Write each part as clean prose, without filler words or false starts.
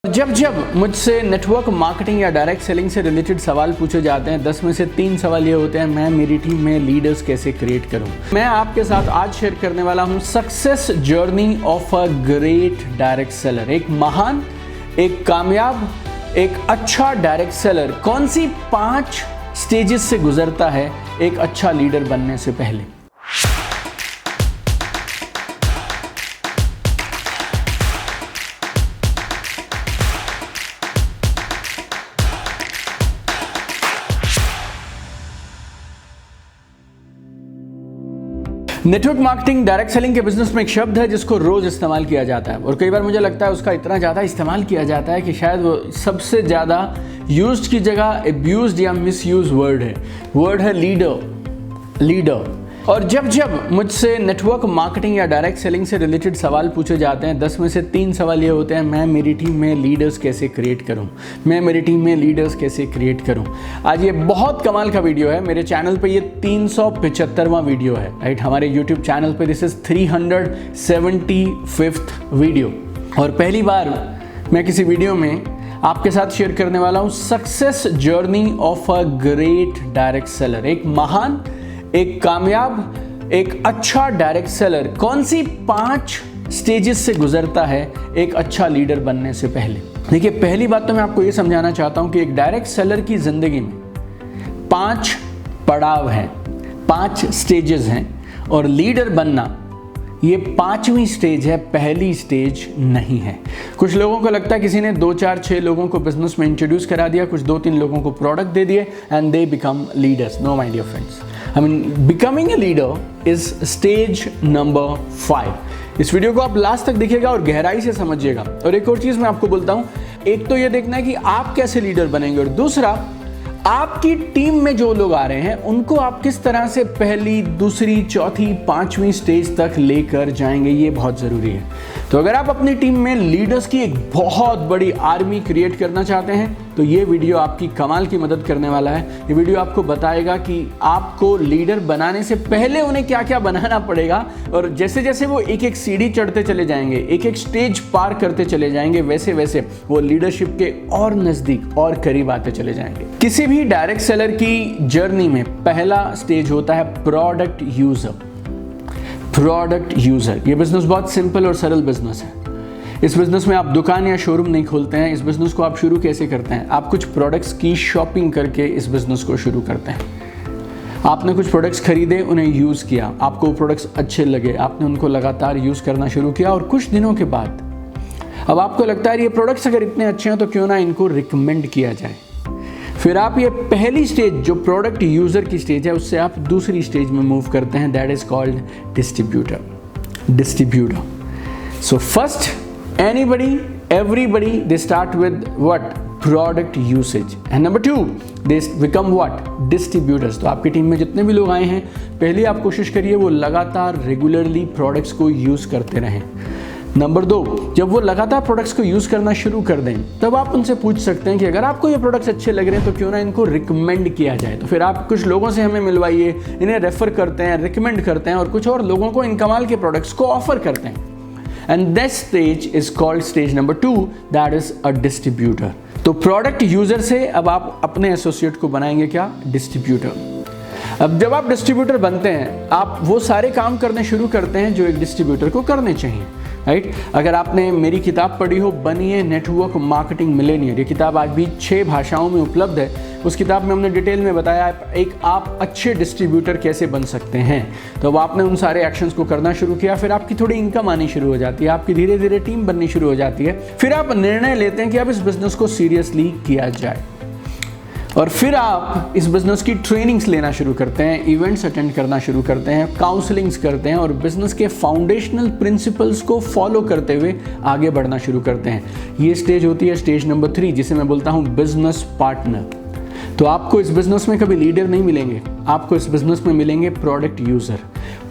जब जब मुझसे नेटवर्क मार्केटिंग या डायरेक्ट सेलिंग से रिलेटेड सवाल पूछे जाते हैं 10 में से 3 सवाल ये होते हैं, मैं मेरी टीम में लीडर्स कैसे क्रिएट करूं। मैं आपके साथ आज शेयर करने वाला हूं success journey of a great direct seller. एक महान, एक कामयाब, एक अच्छा डायरेक्ट सेलर कौन सी 5 स्टेजेस से गुजरता है एक अच्छा लीडर बनने से पहले। नेटवर्क मार्केटिंग डायरेक्ट सेलिंग के बिजनेस में एक शब्द है जिसको रोज इस्तेमाल किया जाता है और कई बार मुझे लगता है उसका इतना ज़्यादा इस्तेमाल किया जाता है कि शायद वो सबसे ज़्यादा यूज्ड की जगह एब्यूज्ड या मिसयूज वर्ड है लीडर। और जब जब मुझसे नेटवर्क मार्केटिंग या डायरेक्ट सेलिंग से रिलेटेड सवाल पूछे जाते हैं 10 में से 3 सवाल ये होते हैं, मैं मेरी टीम में लीडर्स कैसे क्रिएट करूं। आज ये बहुत कमाल का वीडियो है। मेरे चैनल पे ये 375वां वीडियो है, राइट। हमारे यूट्यूब चैनल पे दिस इज 375th वीडियो और पहली बार मैं किसी वीडियो में आपके साथ शेयर करने वाला हूं success journey of a great direct seller. एक महान, एक कामयाब, एक अच्छा डायरेक्ट सेलर कौन सी 5 स्टेजेस से गुजरता है एक अच्छा लीडर बनने से पहले। देखिए, पहली बात तो मैं आपको ये समझाना चाहता हूं कि एक डायरेक्ट सेलर की जिंदगी में 5 पड़ाव हैं, 5 स्टेजेस हैं और लीडर बनना ये 5वीं स्टेज है, पहली स्टेज नहीं है। कुछ लोगों को लगता है किसी ने 2, 4, 6 लोगों को बिजनेस में इंट्रोड्यूस करा दिया, कुछ 2-3 लोगों को प्रोडक्ट दे दिए and they become leaders. No my dear friends, becoming a leader is stage number 5। इस वीडियो को आप लास्ट तक देखिएगा और गहराई से समझिएगा। और एक और चीज मैं आपको बोलता हूं, एक तो ये देखना है कि आप कैसे लीडर बनेंगे और दूसरा, आपकी टीम में जो लोग आ रहे हैं उनको आप किस तरह से पहली, दूसरी, चौथी, 5वीं स्टेज तक लेकर जाएंगे, ये बहुत जरूरी है। तो अगर आप अपनी टीम में लीडर्स की एक बहुत बड़ी आर्मी क्रिएट करना चाहते हैं तो ये वीडियो आपकी कमाल की मदद करने वाला है। ये वीडियो आपको बताएगा कि आपको लीडर बनाने से पहले उन्हें क्या क्या बनाना पड़ेगा और जैसे जैसे वो एक एक सीढ़ी चढ़ते चले जाएंगे, एक एक स्टेज पार करते चले जाएंगे, वैसे वैसे वो लीडरशिप के और नजदीक और करीब आते चले जाएंगे। किसी भी डायरेक्ट सेलर की जर्नी में पहला स्टेज होता है प्रोडक्ट यूजर। ये बिजनेस बहुत सिंपल और सरल बिजनेस है। इस बिजनेस में आप दुकान या शोरूम नहीं खोलते हैं। इस बिजनेस को आप शुरू कैसे करते हैं? आप कुछ प्रोडक्ट्स की शॉपिंग करके इस बिजनेस को शुरू करते हैं। आपने कुछ प्रोडक्ट्स खरीदे, उन्हें यूज़ किया, आपको वो प्रोडक्ट्स अच्छे लगे, आपने उनको लगातार यूज़ करना शुरू किया और कुछ दिनों के बाद अब आपको लगता है ये प्रोडक्ट्स अगर इतने अच्छे हैं तो क्यों ना इनको रिकमेंड किया जाए। फिर आप ये पहली स्टेज जो प्रोडक्ट यूज़र की स्टेज है उससे आप दूसरी स्टेज में मूव करते हैं, that is called distributor. So first, everybody they start with what? Product usage, and number 2 they become what? Distributors। तो आपकी टीम में जितने भी लोग आए हैं पहले आप कोशिश करिए वो लगातार रेगुलरली प्रोडक्ट्स को यूज़ करते रहें। नंबर 2, जब वो लगातार प्रोडक्ट्स को यूज़ करना शुरू कर दें तब आप उनसे पूछ सकते हैं कि अगर आपको ये प्रोडक्ट्स अच्छे लग रहे हैं तो क्यों ना इनको रिकमेंड किया जाए। तो फिर आप कुछ लोगों से हमें मिलवाइए, इन्हें रेफर करते हैं, रिकमेंड करते हैं और कुछ और लोगों को इन कमाल के प्रोडक्ट्स को ऑफर करते हैं। And this stage is called stage number 2, that is a distributor। तो प्रोडक्ट यूजर से अब आप अपने एसोसिएट को बनाएंगे क्या? डिस्ट्रीब्यूटर। अब जब आप डिस्ट्रीब्यूटर बनते हैं आप वो सारे काम करने शुरू करते हैं जो एक डिस्ट्रीब्यूटर को करने चाहिए, राइट। अगर आपने मेरी किताब पढ़ी हो, बनिए नेटवर्क मार्केटिंग मिलेनियर, ये किताब आज भी 6 भाषाओं में उपलब्ध है। उस किताब में हमने डिटेल में बताया आप अच्छे डिस्ट्रीब्यूटर कैसे बन सकते हैं। तो अब आपने उन सारे एक्शंस को करना शुरू किया, फिर आपकी थोड़ी इनकम आनी शुरू हो जाती है, आपकी धीरे धीरे टीम बननी शुरू हो जाती है। फिर आप निर्णय लेते हैं कि अब इस बिजनेस को सीरियसली किया जाए और फिर आप इस बिजनेस की ट्रेनिंग्स लेना शुरू करते हैं, इवेंट्स अटेंड करना शुरू करते हैं, काउंसलिंग्स करते हैं और बिजनेस के फाउंडेशनल प्रिंसिपल्स को फॉलो करते हुए आगे बढ़ना शुरू करते हैं। ये स्टेज होती है स्टेज नंबर 3, जिसे मैं बोलता हूँ बिजनेस पार्टनर। तो आपको इस बिजनेस में कभी लीडर नहीं मिलेंगे, आपको इस बिजनेस में मिलेंगे प्रोडक्ट यूजर।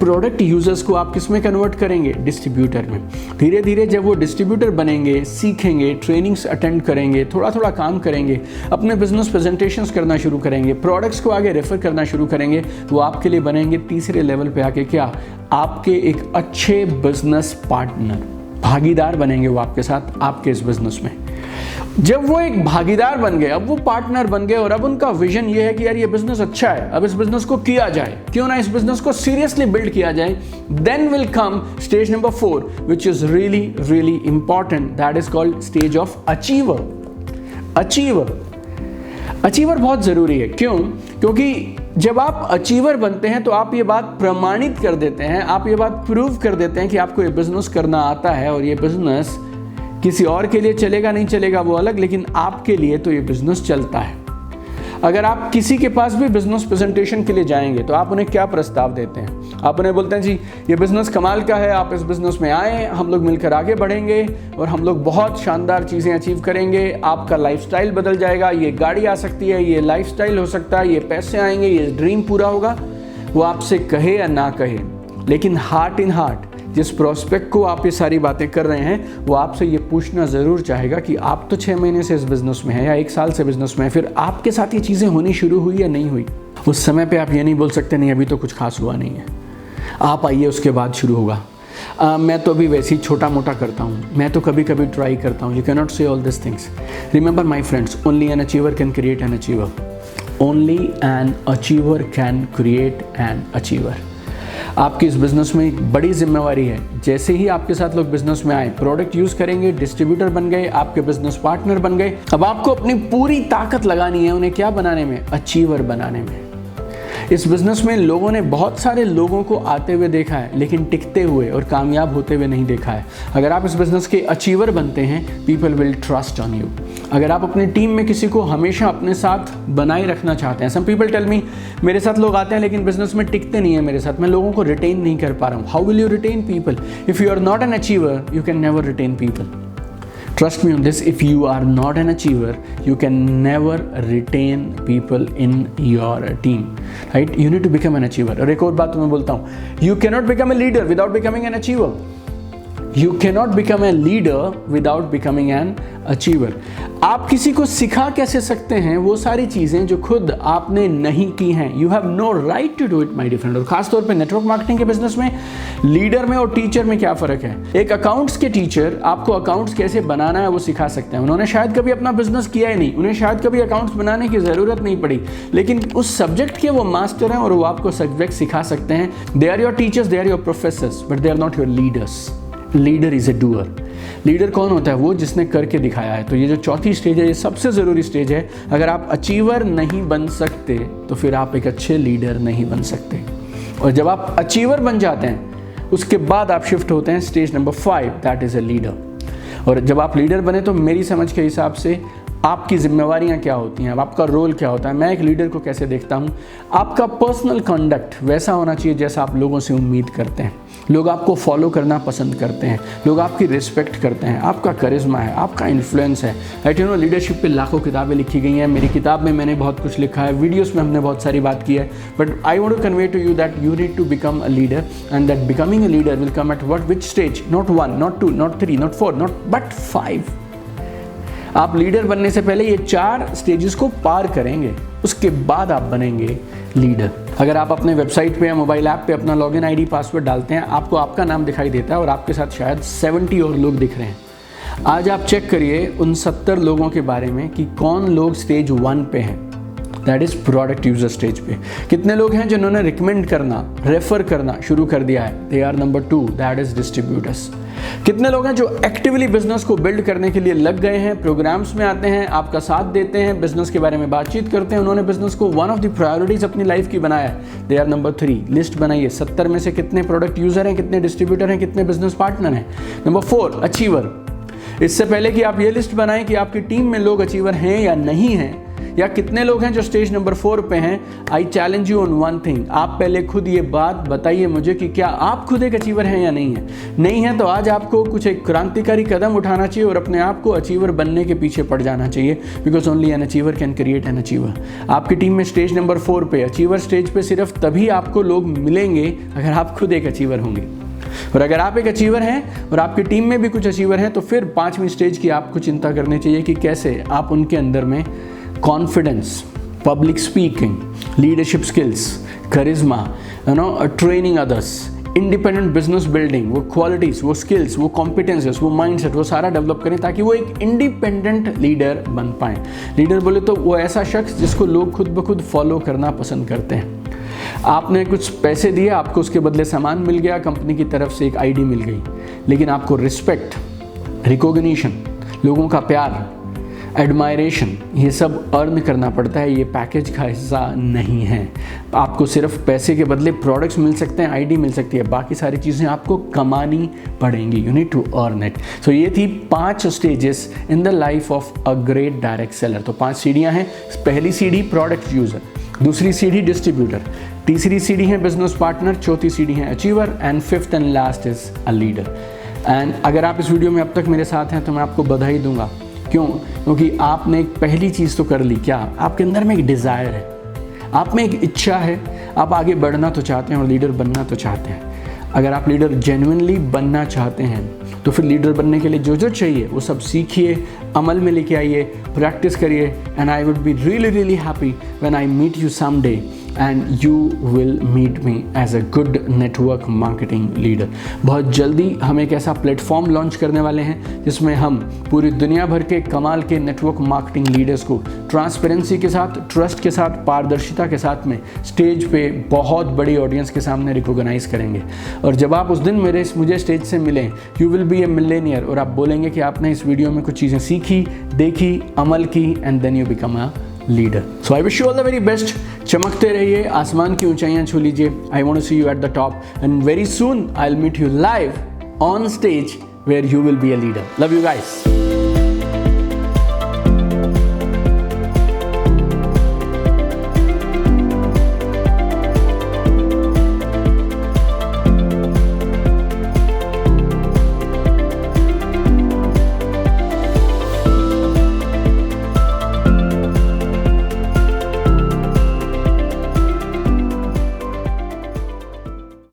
प्रोडक्ट यूजर्स को आप किस में कन्वर्ट करेंगे? डिस्ट्रीब्यूटर में। धीरे धीरे जब वो डिस्ट्रीब्यूटर बनेंगे, सीखेंगे, ट्रेनिंग्स अटेंड करेंगे, थोड़ा थोड़ा काम करेंगे, अपने बिजनेस प्रेजेंटेशंस करना शुरू करेंगे, प्रोडक्ट्स को आगे रेफर करना शुरू करेंगे, तो आपके लिए बनेंगे तीसरे लेवल पे आके क्या? आपके एक अच्छे बिजनेस पार्टनर, भागीदार बनेंगे वो आपके साथ, आपके इस बिजनेस में। जब वो एक भागीदार बन गए, अब वो पार्टनर बन गए और अब उनका विजन ये है कि यार ये बिजनेस अच्छा है, अब इस बिजनेस को किया जाए, क्यों ना इस बिजनेस को सीरियसली बिल्ड किया जाए, then will come stage number 4 which is really really important, that is called stage of achiever. Achiever बहुत ज़रूरी है। क्यों? क्योंकि जब आप अचीवर बनते हैं तो आप ये बात प्रमाणित कर देते हैं, आप ये बात प्रूव कर देते हैं कि आपको ये बिजनेस करना आता है और ये बिजनेस किसी और के लिए चलेगा नहीं चलेगा वो अलग, लेकिन आपके लिए तो ये बिजनेस चलता है। अगर आप किसी के पास भी बिजनेस प्रेजेंटेशन के लिए जाएंगे तो आप उन्हें क्या प्रस्ताव देते हैं? आप उन्हें बोलते हैं जी ये बिजनेस कमाल का है, आप इस बिजनेस में आए, हम लोग मिलकर आगे बढ़ेंगे और हम लोग बहुत शानदार चीज़ें अचीव करेंगे, आपका लाइफस्टाइल बदल जाएगा, ये गाड़ी आ सकती है, ये लाइफस्टाइल हो सकता है, ये पैसे आएंगे, ये ड्रीम पूरा होगा। वो आपसे कहे या ना कहे, लेकिन हार्ट इन हार्ट जिस प्रोस्पेक्ट को आप ये सारी बातें कर रहे हैं वो आपसे ये पूछना ज़रूर चाहेगा कि आप तो 6 महीने से इस बिज़नेस में हैं या 1 साल से बिज़नेस में हैं, फिर आपके साथ ये चीज़ें होनी शुरू हुई या नहीं हुई? उस समय पे आप ये नहीं बोल सकते नहीं अभी तो कुछ खास हुआ नहीं है, आप आइए उसके बाद शुरू होगा। मैं तो अभी वैसे ही छोटा मोटा करता हूँ, मैं तो कभी कभी ट्राई करता हूँ। यू कैन नॉट से all this things. Remember my friends, only an achiever can create an achiever. Only an achiever can create an achiever. आपकी इस बिज़नेस में एक बड़ी जिम्मेवारी है। जैसे ही आपके साथ लोग बिज़नेस में आए, प्रोडक्ट यूज़ करेंगे, डिस्ट्रीब्यूटर बन गए, आपके बिज़नेस पार्टनर बन गए, अब आपको अपनी पूरी ताकत लगानी है उन्हें क्या बनाने में? अचीवर बनाने में। इस बिज़नेस में लोगों ने बहुत सारे लोगों को आते हुए देखा है लेकिन टिकते हुए और कामयाब होते हुए नहीं देखा है। अगर आप इस बिज़नेस के अचीवर बनते हैं, people will trust on you. अगर आप अपनी टीम में किसी को हमेशा अपने साथ बनाए रखना चाहते हैं, सम पीपल टेल मी मेरे साथ लोग आते हैं लेकिन बिजनेस में टिकते नहीं है मेरे साथ, मैं लोगों को रिटेन नहीं कर पा रहा हूँ। How will you retain people? If you are not an achiever, you can never retain people. Trust me on this, if you are not an achiever, you can never retain people in your team, right? You need to become an achiever. और एक और बात मैं बोलता हूँ, you cannot become a leader without becoming an achiever. You cannot become a leader without becoming an achiever. आप किसी को सिखा कैसे सकते हैं वो सारी चीज़ें जो खुद आपने नहीं की हैं? You have no right to do it, my dear friend. और खासतौर पे नेटवर्क मार्केटिंग के बिजनेस में लीडर में और टीचर में क्या फ़र्क है? एक अकाउंट्स के टीचर आपको अकाउंट्स कैसे बनाना है वो सिखा सकते हैं। उन्होंने शायद कभी अपना बिजनेस किया ही नहीं, उन्हें शायद कभी अकाउंट्स बनाने की ज़रूरत नहीं पड़ी, लेकिन उस सब्जेक्ट के वो मास्टर हैं और वो आपको सब्जेक्ट सिखा सकते हैं। They are your teachers, they are your professors, but they are not your leaders. Leader is a doer. Leader कौन होता है? वो जिसने करके दिखाया है। तो ये जो चौथी स्टेज है, ये सबसे ज़रूरी स्टेज है। अगर आप अचीवर नहीं बन सकते तो फिर आप एक अच्छे लीडर नहीं बन सकते। और जब आप अचीवर बन जाते हैं उसके बाद आप शिफ्ट होते हैं stage number 5, that is a leader. और जब आप लीडर बने तो मेरी समझ के हिसाब से आपकी जिम्मेवारियां क्या होती हैं, आपका रोल क्या होता है, मैं एक लीडर को कैसे देखता हूं। आपका पर्सनल कंडक्ट वैसा होना चाहिए जैसा आप लोगों से उम्मीद करते हैं। लोग आपको फॉलो करना पसंद करते हैं, लोग आपकी रिस्पेक्ट करते हैं, आपका करिश्मा है, आपका इन्फ्लुएंस है। राइट, यू नो, लीडरशिप पे लाखों किताबें लिखी गई हैं। मेरी किताब में मैंने बहुत कुछ लिखा है, वीडियोस में हमने बहुत सारी बात की है, but I want to convey to you that you need to become a leader and that becoming a leader will come at what which stage? Not 1, not 2, not 3, not 4, not but 5। आप leader बनने से पहले ये 4 stages को पार करेंगे, उसके बाद आप बनेंगे लीडर। अगर आप अपने वेबसाइट पे या मोबाइल ऐप पे अपना लॉगिन आईडी पासवर्ड डालते हैं, आपको आपका नाम दिखाई देता है और आपके साथ शायद 70 और लोग दिख रहे हैं। आज आप चेक करिए उन 70 लोगों के बारे में कि कौन लोग स्टेज 1 पे हैं, that is product user stage पे। कितने लोग हैं जिन्होंने रिकमेंड करना, रेफर करना शुरू कर दिया है? They are number 2, that is distributors. कितने लोग हैं जो एक्टिवली बिजनेस को बिल्ड करने के लिए लग गए हैं, प्रोग्राम्स में आते हैं, आपका साथ देते हैं, बिजनेस के बारे में बातचीत करते हैं, उन्होंने बिजनेस को वन ऑफ द प्रायोरिटीज अपनी लाइफ की बनाया है? They are number 3। लिस्ट बनाइए, 70 में से कितने प्रोडक्ट यूजर हैं, कितने डिस्ट्रीब्यूटर हैं, कितने बिजनेस पार्टनर हैं? Number 4, achiever. इससे पहले कि आप ये लिस्ट बनाएं कि आपकी टीम में लोग अचीवर हैं या नहीं हैं, या कितने लोग हैं जो स्टेज नंबर 4 पे हैं, I challenge you on one thing. आप पहले खुद ये बात बताइए मुझे कि क्या आप खुद एक अचीवर हैं या नहीं है। नहीं है तो आज आपको कुछ एक क्रांतिकारी कदम उठाना चाहिए और अपने आप को अचीवर बनने के पीछे पड़ जाना चाहिए, because only an achiever can create an achiever. आपकी टीम में स्टेज नंबर 4 पे, अचीवर स्टेज पे सिर्फ तभी आपको लोग मिलेंगे अगर आप खुद एक अचीवर होंगे। और अगर आप एक अचीवर हैं और आपकी टीम में भी कुछ अचीवर हैं तो फिर 5वीं स्टेज की आपको चिंता करनी चाहिए कि कैसे आप उनके अंदर में confidence, public speaking, leadership skills, charisma, training others, independent business building, वो क्वालिटीज़, वो स्किल्स, वो कॉम्पिटेंसेस, वो माइंडसेट, वो सारा डेवलप करें ताकि वो एक इंडिपेंडेंट लीडर बन पाएँ। लीडर बोले तो वो ऐसा शख्स जिसको लोग खुद ब खुद फॉलो करना पसंद करते हैं। आपने कुछ पैसे दिए, आपको उसके बदले सामान मिल गया, कंपनी की तरफ से एक आईडी मिल गई, लेकिन आपको रिस्पेक्ट, रिकॉग्निशन, लोगों का प्यार, एडमायरेशन, ये सब अर्न करना पड़ता है। ये पैकेज का हिस्सा नहीं है। आपको सिर्फ पैसे के बदले प्रोडक्ट्स मिल सकते हैं, आईडी मिल सकती है, बाकी सारी चीज़ें आपको कमानी पड़ेंगी। You need to earn it. So ये थी 5 stages in the life of a great direct seller. तो 5 सीढ़ियाँ हैं। पहली सीढ़ी प्रोडक्ट यूज़र, दूसरी सीढ़ी डिस्ट्रीब्यूटर, तीसरी सीढ़ी है बिजनेस पार्टनर, चौथी सीढ़ी है achiever, and fifth and last is a leader. And अगर आप इस वीडियो में अब तक मेरे साथ हैं तो मैं आपको बधाई दूंगा। क्यों? क्योंकि आपने एक पहली चीज़ तो कर ली। क्या? आपके अंदर में एक डिज़ायर है, आप में एक इच्छा है, आप आगे बढ़ना तो चाहते हैं और लीडर बनना तो चाहते हैं। अगर आप लीडर जेन्युइनली बनना चाहते हैं तो फिर लीडर बनने के लिए जो जो चाहिए वो सब सीखिए, अमल में लेके आइए, प्रैक्टिस करिए। And I would be really happy when I meet you some day and you will meet me as a good network marketing leader. बहुत जल्दी हम एक ऐसा प्लेटफॉर्म लॉन्च करने वाले हैं जिसमें हम पूरी दुनिया भर के कमाल के नेटवर्क मार्केटिंग लीडर्स को ट्रांसपेरेंसी के साथ, ट्रस्ट के साथ, पारदर्शिता के साथ में स्टेज पे बहुत बड़ी ऑडियंस के सामने रिकॉग्नाइज करेंगे। और जब आप उस दिन मुझे स्टेज से मिलें, you will B A Millionaire, और आप बोलेंगे कि आपने इस वीडियो में कुछ चीज़ें सीखी, देखी, अमल की, and then you become a leader. So I wish you all the very best. चमकते रहिए, आसमान की ऊंचाइयां छू लीजिए। I want to see you at the top and very soon I will meet you live on stage where you will be a leader. Love you guys.